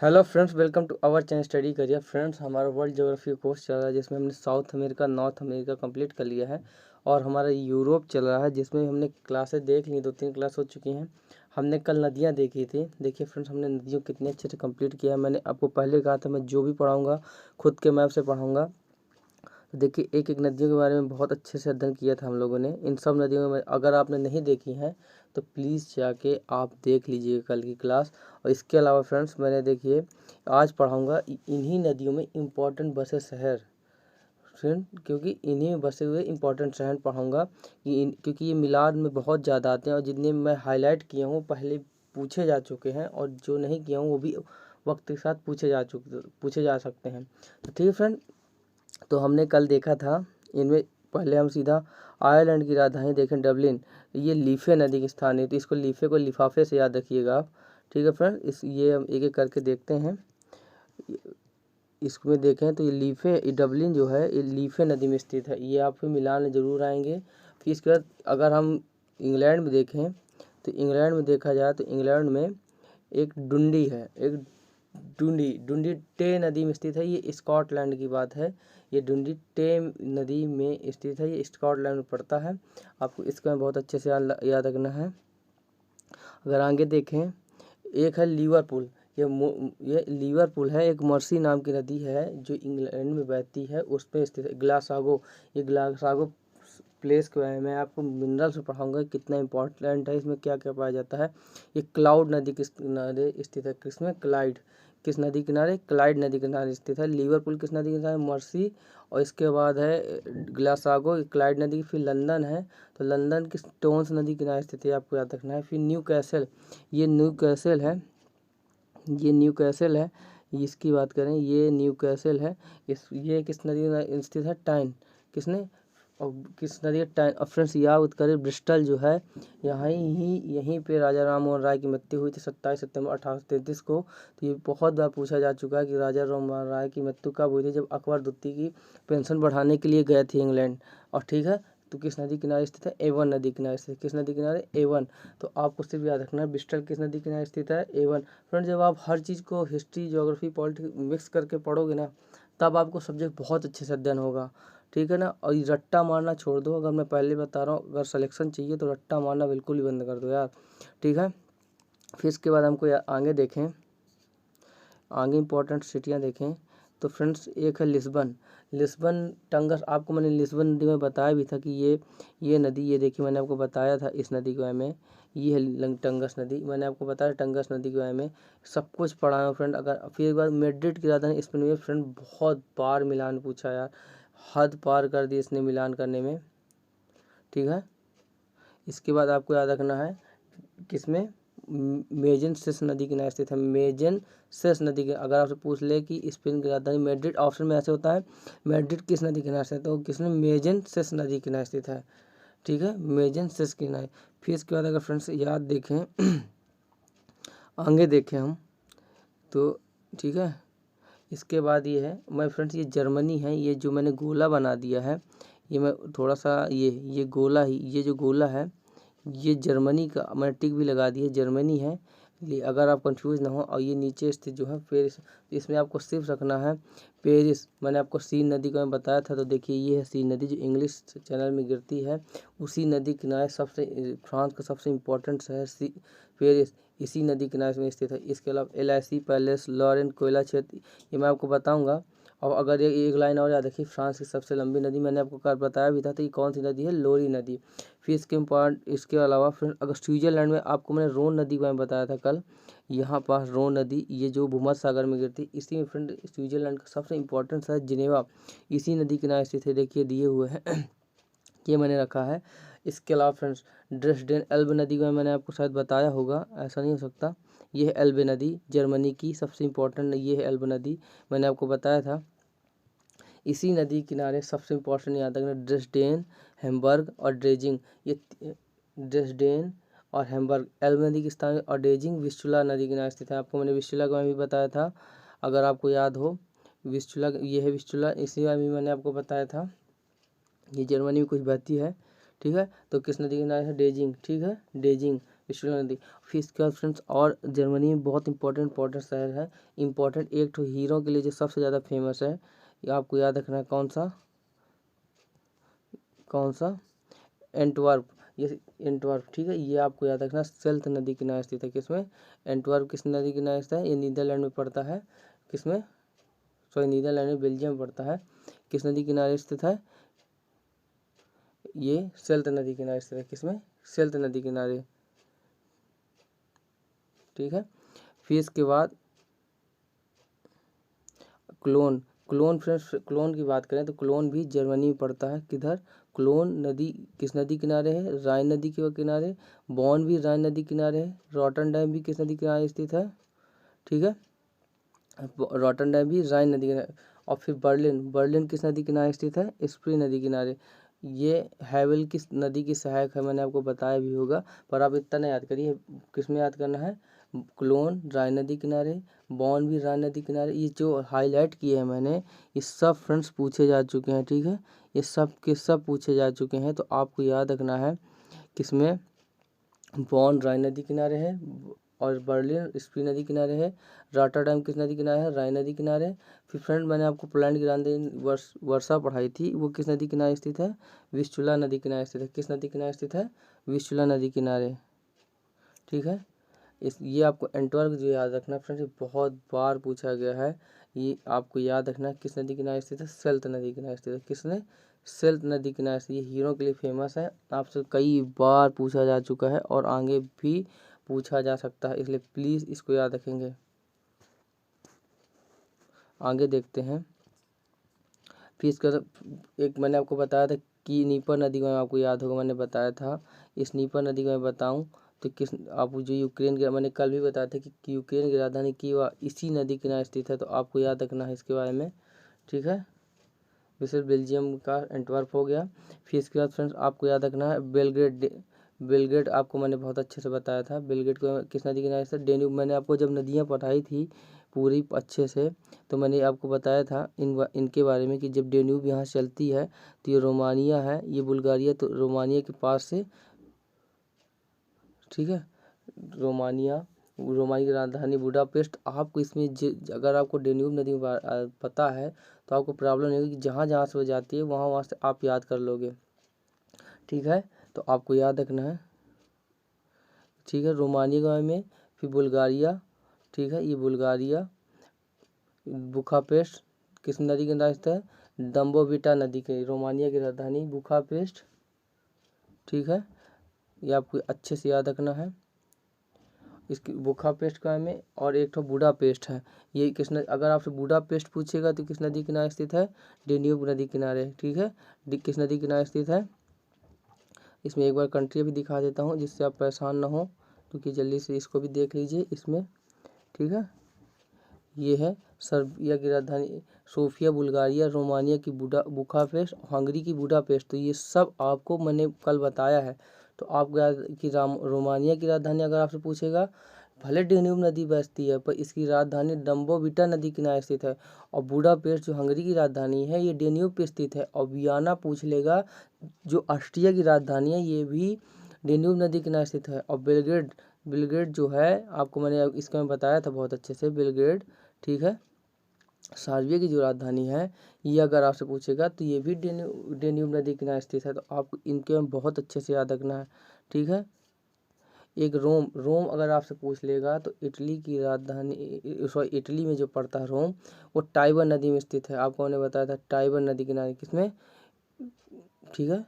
Hello friends, welcome to our channel study career. Friends, हमारा world geography course चल रहा है जिसमें हमने South America, North America complete कर लिया है और हमारा यूरोप चल रहा है जिसमें हमने क्लासेस देख ली, 2-3 क्लास हो चुकी हैं। हमने कल नदियाँ देखी थी। देखिए फ्रेंड्स, हमने नदियों कितने अच्छे से कंप्लीट किया है। मैंने आपको पहले कहा था मैं जो भी पढ़ाऊँगा खुद के मैप से पढ़ाऊँगा। तो देखिए एक एक नदियों के बारे में बहुत अच्छे से अध्ययन किया था हम लोगों ने। इन सब नदियों में अगर आपने नहीं देखी हैं तो प्लीज़ जाके आप देख लीजिए कल की क्लास। और इसके अलावा फ्रेंड्स, मैंने देखिए आज पढ़ाऊँगा इन्हीं नदियों में इम्पोर्टेंट बसे शहर फ्रेंड, क्योंकि इन्हीं में बसे हुए इम्पोर्टेंट शहर पढ़ाऊँगा क्योंकि ये मिलान में बहुत ज़्यादा आते हैं और जितने मैं हाईलाइट किया हूँ पहले पूछे जा चुके हैं और जो नहीं किया हूँ वो भी वक्त के साथ पूछे जा सकते हैं। तो ठीक है फ्रेंड, तो हमने कल देखा था इनमें। पहले हम सीधा आयरलैंड की राजधानी देखें, डबलिन। ये लीफे नदी के स्थान है, तो इसको लीफे को लिफाफे से याद रखिएगा आप। ठीक है फ्रेंड, ये हम एक एक करके देखते हैं। इसमें देखें तो ये डबलिन जो है ये लीफे नदी में स्थित है। ये आप मिलान ज़रूर आएंगे। फिर इसके बाद अगर हम इंग्लैंड में देखें तो इंग्लैंड में देखा जाए तो इंग्लैंड में एक डुंडी है, एक डुंडी टे नदी में स्थित है। ये स्कॉटलैंड की बात है। ये डुंडी टे नदी में स्थित है, ये स्कॉटलैंड में पड़ता है। आपको इसका बहुत अच्छे से याद रखना है। अगर आगे देखें, एक है लिवरपूल। ये लिवरपूल है, एक मर्सी नाम की नदी है जो इंग्लैंड में बहती है, उस पर स्थित है। ग्लासगो, ये ग्लासगो प्लेस के बारे में आपको मिनरल्स में पढ़ाऊंगा कितना इंपॉर्टेंट है, इसमें क्या क्या पाया जाता है। ये क्लाउड नदी किस किनारे स्थित है, किसमें, क्लाइड। किस नदी किनारे, क्लाइड नदी किनारे स्थित है। लिवरपूल किस नदी किनारे, मर्सी। और इसके बाद है ग्लासगो, क्लाइड नदी। फिर लंदन है, तो लंदन किस टोन्स नदी किनारे स्थित है, आपको याद रखना है। फिर न्यू कैसल, ये न्यू कैसल है, ये न्यू कैसल है। इसकी बात करें, ये न्यू कैसल है। ये किस नदी में स्थित है, टाइन। किसने, और किस नदी, टाइन। और फ्रेंड्स याद करें, ब्रिस्टल जो है यहीं पे राजा राम मोहन राय की मृत्यु हुई थी 27 सितंबर 1833 को। तो ये बहुत बार पूछा जा चुका है कि राजा राम मोहन राय की मृत्यु कब हुई थी, जब अकबर द्वितीय की पेंशन बढ़ाने के लिए गए थे इंग्लैंड। और ठीक है, तो किस नदी किनारे स्थित है, एवन नदी किनारे स्थित। किस नदी किनारे, एवन। तो आपको सिर्फ याद रखना है ब्रिस्टल किस नदी किनारे स्थित है, एवन। फ्रेंड, जब आप हर चीज़ को हिस्ट्री, ज्योग्राफी, पॉलिटिक्स मिक्स करके पढ़ोगे ना, तब आपको सब्जेक्ट बहुत अच्छे से अध्ययन होगा। ठीक है ना। और ये रट्टा मारना छोड़ दो। अगर मैं पहले बता रहा हूँ, अगर सिलेक्शन चाहिए तो रट्टा मारना बिल्कुल ही बंद कर दो यार। ठीक है। फिर इसके बाद हमको आगे देखें, आगे इंपॉर्टेंट सिटियाँ देखें। तो फ्रेंड्स, एक है लिस्बन। लिस्बन टंगस, आपको मैंने लिस्बन नदी में बताया भी था कि ये नदी, ये देखिए मैंने आपको बताया था इस नदी के बारे में। ये है टंगस नदी, मैंने आपको बताया टंगस नदी के बारे में सब कुछ पढ़ा है फ्रेंड। अगर फिर एक बार मैड्रिड की राजधानी स्पेन में, फ्रेंड बहुत बार मिलान पूछा यार, हद पार कर दी इसने मिलान करने में। ठीक है। इसके बाद आपको याद रखना है किसमें, मेजन सेस नदी किनारे स्थित है। मेजन सेस नदी के, अगर आपसे पूछ ले कि स्पेन की राजधानी मैड्रिड, ऑप्शन में ऐसे होता है मैड्रिड किस नदी किनारे स्थित है, तो किसमें, मेजन सेस नदी किनारे स्थित है। ठीक है, मेजन सेस किनारे। फिर इसके बाद अगर फ्रेंड्स याद देखें आगे देखें हम तो, ठीक है, इसके बाद ये है, मैं फ्रेंड्स ये जर्मनी है। ये जो मैंने गोला बना दिया है, ये मैं थोड़ा सा ये गोला ही, ये जो गोला है ये जर्मनी का, मैंने टिक भी लगा दी है, जर्मनी है। अगर आप कंफ्यूज ना हो। और ये नीचे स्थित जो है पेरिस, इसमें आपको सिर्फ रखना है पेरिस। मैंने आपको सीन नदी का मैं बताया था, तो देखिए ये है सीन नदी जो इंग्लिश चैनल में गिरती है। उसी नदी किनारे सबसे, फ्रांस का सबसे इम्पोर्टेंट शहर पेरिस इसी नदी किनारे में स्थित है। इसके अलावा LIC पैलेस, लॉरेन कोयला क्षेत्र, ये मैं आपको बताऊंगा। और अगर ये एक लाइन और याद रखिए, फ्रांस की सबसे लंबी नदी मैंने आपको कल बताया भी था, तो ये कौन सी नदी है, लोरी नदी। फिर इसके अलावा फिर अगर स्विट्जरलैंड में, आपको मैंने रोन नदी का मैं बताया था कल, यहाँ पास रोन नदी, ये जो भूमध्य सागर में गिरती, इसी में फ्रेंड स्विट्जरलैंड का सबसे इंपॉर्टेंट शहर जिनेवा इसी नदी किनारे स्थित है। देखिए दिए हुए हैं ये मैंने रखा है। इसके अलावा फ्रेंड्स ड्रेसडेन एल्ब नदी का मैंने आपको शायद बताया होगा, ऐसा नहीं हो सकता। ये है एल्बे नदी, जर्मनी की सबसे इम्पोर्टेंट, ये है एल्ब नदी, मैंने आपको बताया था। इसी नदी किनारे सबसे इम्पोर्टेंट याद रखना ड्रेसडेन, हैम्बर्ग और ड्रेजिंग। ये ड्रेसडेन और हैम्बर्ग एल्ब नदी के स्थान, और ड्रेजिंग विस्चुला नदी किनारे स्थित है। आपको मैंने विस्चुला का भी बताया था, अगर आपको याद हो। विस्चुला, ये है विस्चुला, इसी में भी मैंने आपको बताया था। ये जर्मनी में कुछ बहती है। ठीक है, तो किस नदी के किनारे है, ड्रेजिंग। ठीक है, ड्रेजिंग विस्चुला नदी। फिर इसके बाद फ्रेंड्स और जर्मनी में बहुत इंपॉर्टेंट शहर है, इंपॉर्टेंट एक तो हीरो के लिए जो सबसे ज़्यादा फेमस है, ये आपको याद रखना है। कौन सा? एंटवर्प। ये एंटवर्प, ठीक है, ये आपको याद रखना। सेल्त नदी किनारे स्थित है। किसमें? एंटवर्प किस नदी किनारे स्थित है? ये नीदरलैंड में पड़ता है। किसमें? सॉरी, नीदरलैंड में, बेल्जियम में पड़ता है। किस नदी किनारे स्थित है? ये सेल्त नदी किनारे स्थित है। किसमें? सेल्त नदी किनारे, ठीक है। फिर इसके बाद क्लोन फ्रेंड्स, क्लोन की बात करें तो क्लोन भी जर्मनी में पड़ता है। किधर? क्लोन नदी किस नदी किनारे है? राइन नदी के किनारे। बॉन भी राइन नदी किनारे है। रॉटरडैम भी किस नदी किनारे स्थित है? ठीक है, रॉटरडैम भी राइन नदी किनारे। और फिर बर्लिन किस नदी किनारे स्थित है? स्प्री नदी किनारे। ये हैवेल किस नदी की सहायक है, मैंने आपको बताया भी होगा, पर आप इतना नहीं याद करिए। किस में याद करना है? क्लोन राइन नदी किनारे, बॉन भी राइन नदी किनारे। ये जो हाईलाइट किए हैं मैंने, ये सब फ्रेंड्स पूछे जा चुके हैं, ठीक है, ये सब के सब पूछे जा चुके हैं। तो आपको याद रखना है किसमें बॉन राइन नदी किनारे है, और बर्लिन स्प्री नदी किनारे है। रॉटरडैम किस नदी किनारे है? राइन नदी किनारे। फिर फ्रेंड मैंने आपको पोलैंड की राजधानी वर्षा पढ़ाई थी, वो किस नदी किनारे स्थित है? विस्चुला नदी किनारे स्थित है। किस नदी किनारे स्थित है? विस्चुला नदी किनारे, ठीक है। ये आपको एंटवर्प जो याद रखना फ्रेंड्स, बहुत बार पूछा गया है। ये आपको याद रखना किस नदी किनारे स्थित है? सेल्त नदी किनारे स्थित है। किसने? सेल्त नदी किनारे से। ये हीरो के लिए फेमस है, आपसे कई बार पूछा जा चुका है और आगे भी पूछा जा सकता है, इसलिए प्लीज़ इसको याद रखेंगे। आगे देखते हैं। फिर इसका एक मैंने आपको बताया था कि नीपर नदी का, आपको याद होगा मैंने बताया था। इस नीपर नदी का मैं बताऊं तो किस, आप जो यूक्रेन की, मैंने कल भी बताया था कि यूक्रेन की राजधानी कीव इसी नदी किनारे स्थित है, तो आपको याद रखना है इसके बारे में, ठीक है। वैसे बेल्जियम का एंटवर्प हो गया। फिर इसके बाद फ्रेंड्स आपको याद रखना है बेलग्रेड आपको मैंने बहुत अच्छे से बताया था। बेलग्रेड को किस नदी किनारे से? डेन्यूब। मैंने आपको जब नदियाँ पढ़ाई थी पूरी अच्छे से, तो मैंने आपको बताया था इनके बारे में कि जब डेन्यूब यहाँ चलती है तो ये रोमानिया है, ये बुल्गारिया, तो रोमानिया के पास से, ठीक है, रोमानिया की राजधानी बुडापेस्ट। आपको इसमें अगर आपको डेन्यूब नदी पता है तो आपको प्रॉब्लम नहीं होगी, कि जहाँ जहाँ से वो जाती है वहाँ से आप याद कर लोगे, ठीक है। तो आपको याद रखना है, ठीक है, रोमानिया के बारे में। फिर बुल्गारिया, ठीक है, ये बुल्गारिया। बुखापेस्ट किस नदी के अंदर स्थित है? दम्बोविटा नदी के, रोमानिया की राजधानी बुखापेस्ट, ठीक है, ये आपको अच्छे से याद रखना है। इसकी बुखापेस्ट का में, और एक तो बुडापेस्ट है। ये किस नदी, अगर आपसे बुडापेस्ट पूछेगा तो किस नदी किनारे स्थित है? डेन्यूब नदी किनारे, ठीक है। किस नदी किनारे स्थित है? इसमें एक बार कंट्री भी दिखा देता हूँ जिससे आप परेशान ना हो, क्योंकि जल्दी से इसको भी देख लीजिए इसमें, ठीक है। ये है सर्बिया की राजधानी सोफिया, बुल्गारिया, रोमानिया की बुखापेस्ट, हंगरी की बुडापेस्ट। तो ये सब आपको मैंने कल बताया है। तो आपको याद कि रोमानिया की राजधानी अगर आपसे पूछेगा, भले डेन्यूब नदी बहती है पर इसकी राजधानी डम्बोविटा नदी किनारे स्थित है। और बुडापेस्ट जो हंगरी की राजधानी है ये डेन्यूब पे स्थित है। और वियना पूछ लेगा जो ऑस्ट्रिया की राजधानी है, ये भी डेन्यूब नदी किनारे स्थित है। और बेलग्रेड जो है, आपको मैंने इसका मैं बताया था बहुत अच्छे से, बेलग्रेड, ठीक है, सर्बिया की जो राजधानी है, ये अगर आपसे पूछेगा तो ये भी डेन्यूब नदी किनारे स्थित है। तो आपको इनके में बहुत अच्छे से याद रखना है, ठीक है। एक रोम अगर आपसे पूछ लेगा तो इटली की राजधानी, सॉरी, इटली में जो पड़ता है रोम, वो टाइबर नदी में स्थित है। आपको मैंने बताया था टाइबर नदी किनारे, किसमें, ठीक है।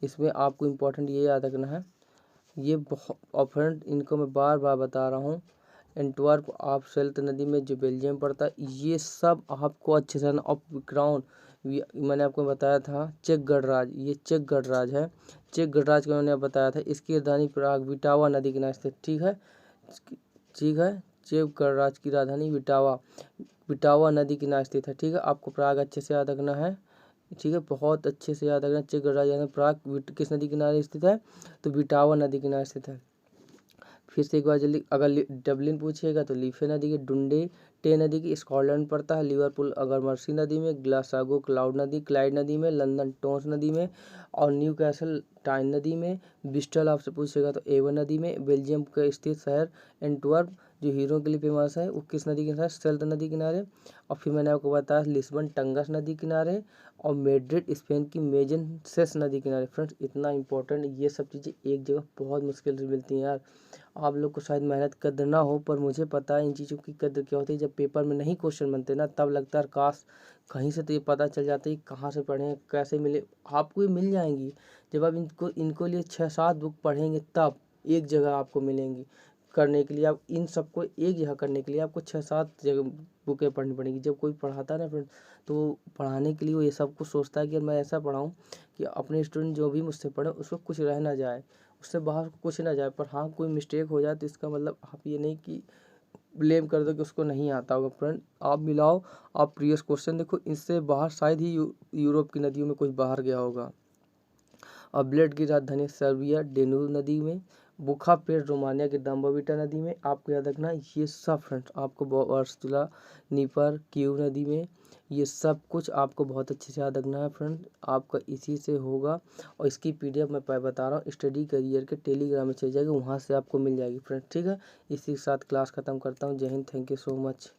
इसमें आपको इम्पोर्टेंट ये याद रखना है, ये बहुत, और फ्रेंड इनको मैं बार बार बता रहा हूँ, एंटवर्प आप सेल्त नदी में जो बेल्जियम पड़ता है, ये सब आपको अच्छे से। और क्राउन मैंने आपको बताया था चेक गणराज्य, ये चेक गणराज्य है। चेक गणराज्य का मैंने बताया था, इसकी राजधानी प्राग विटावा नदी किनारे स्थित, ठीक है, ठीक है। चेक गणराज्य की राजधानी विटावा नदी किनारे स्थित है, ठीक है। आपको प्राग अच्छे से याद रखना है, ठीक है, बहुत अच्छे से याद रखना। चेक गणराज्य प्राग किस नदी किनारे स्थित है? तो विटावा नदी किनारे स्थित है। फिर से एक बार जल्दी, अगर डबलिन पूछेगा तो लीफे नदी के डुंडे टे नदी की स्कॉटलैंड पड़ता है, लिवरपूल अगरमर्सी नदी में, ग्लासगो क्लाउड नदी क्लाइड नदी में, लंदन टोंस नदी में, और न्यू कैसल टाइन नदी में, ब्रिस्टल आपसे पूछेगा तो एवन नदी में, बेल्जियम के स्थित शहर एंटवर्प जो हीरो के लिए फेमस है वो किस नदी के किनारे, सेल्त नदी किनारे, और फिर मैंने आपको बताया लिस्बन टंगस नदी किनारे, और मैड्रिड स्पेन की मेजेंसेस नदी किनारे। फ्रेंड्स इतना इंपॉर्टेंट, ये सब चीज़ें एक जगह बहुत मुश्किल से मिलती हैं यार। आप लोग को शायद मेहनत कदर ना हो, पर मुझे पता है इन चीज़ों की कदर क्या होती है। जब पेपर में नहीं क्वेश्चन बनते ना, तब लगता है काश कहीं से तो ये पता चल जाता है कहाँ से पढ़ें, कैसे मिले। आपको ये मिल जाएंगी जब आप इनको लिए 6-7 बुक पढ़ेंगे, तब एक जगह आपको मिलेंगी करने के लिए। आप इन सबको एक जगह करने के लिए आपको 6-7 जगह बुकें पढ़नी पड़ेंगी। जब कोई पढ़ाता है ना फ्रेंड, तो पढ़ाने के लिए वो ये सब कुछ सोचता है कि मैं ऐसा पढ़ाऊँ कि अपने स्टूडेंट जो भी मुझसे पढ़े उसको कुछ रह ना जाए, उससे बाहर कुछ ना जाए। पर हाँ, कोई मिस्टेक हो जाए तो इसका मतलब आप ये नहीं कि ब्लेम कर दो कि उसको नहीं आता होगा। फ्रेंड आप मिलाओ, आप प्रीवियस क्वेश्चन देखो, इससे बाहर शायद ही यूरोप की नदियों में कुछ बाहर गया होगा। और ब्लेड की राजधानी सर्बिया डेन्यूब नदी में, बुखापेस्ट रोमानिया की डम्बोविटा नदी में। आपको याद रखना ये सब फ्रेंड्स आपको वर्सुला नीपर कीव नदी में, ये सब कुछ आपको बहुत अच्छे से याद रखना है फ्रेंड। आपका इसी से होगा। और इसकी पीडीएफ मैं बता रहा हूँ, स्टडी करियर के टेलीग्राम में चल जाएगी, वहाँ से आपको मिल जाएगी फ्रेंड। ठीक है, इसी के साथ क्लास खत्म करता हूँ। जय Hind, thank you so much.